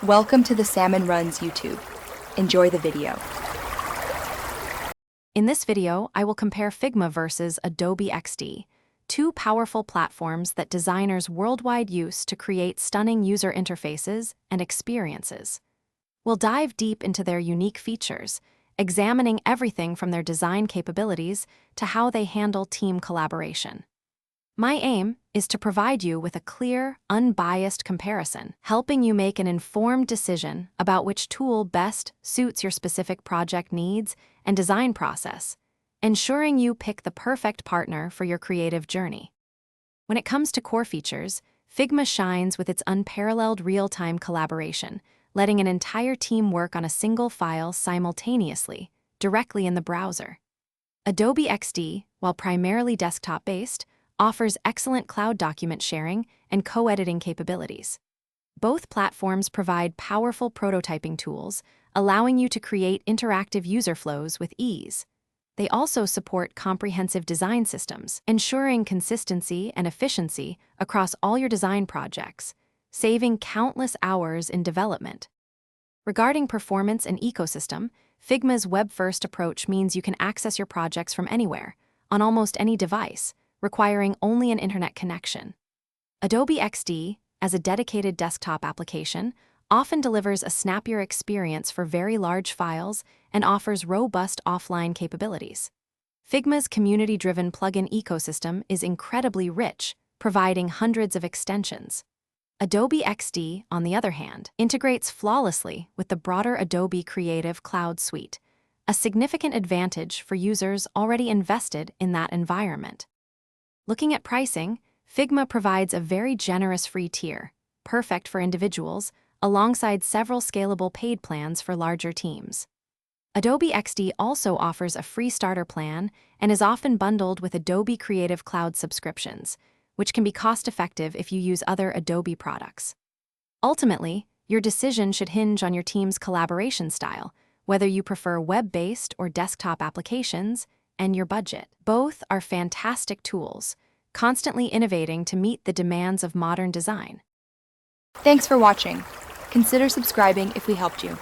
Welcome to the Salmon Runs YouTube. Enjoy the video. In this video, I will compare Figma versus Adobe XD, two powerful platforms that designers worldwide use to create stunning user interfaces and experiences. We'll dive deep into their unique features, examining everything from their design capabilities to how they handle team collaboration. My aim is to provide you with a clear, unbiased comparison, helping you make an informed decision about which tool best suits your specific project needs and design process, ensuring you pick the perfect partner for your creative journey. When it comes to core features, Figma shines with its unparalleled real-time collaboration, letting an entire team work on a single file simultaneously, directly in the browser. Adobe XD, while primarily desktop-based, offers excellent cloud document sharing and co-editing capabilities. Both platforms provide powerful prototyping tools, allowing you to create interactive user flows with ease. They also support comprehensive design systems, ensuring consistency and efficiency across all your design projects, saving countless hours in development. Regarding performance and ecosystem, Figma's web-first approach means you can access your projects from anywhere, on almost any device, requiring only an internet connection. Adobe XD, as a dedicated desktop application, often delivers a snappier experience for very large files and offers robust offline capabilities. Figma's community-driven plugin ecosystem is incredibly rich, providing hundreds of extensions. Adobe XD, on the other hand, integrates flawlessly with the broader Adobe Creative Cloud suite, a significant advantage for users already invested in that environment. Looking at pricing, Figma provides a very generous free tier, perfect for individuals, alongside several scalable paid plans for larger teams. Adobe XD also offers a free starter plan and is often bundled with Adobe Creative Cloud subscriptions, which can be cost-effective if you use other Adobe products. Ultimately, your decision should hinge on your team's collaboration style, whether you prefer web-based or desktop applications, and your budget. Both are fantastic tools, constantly innovating to meet the demands of modern design. Thanks for watching. Consider subscribing if we helped you.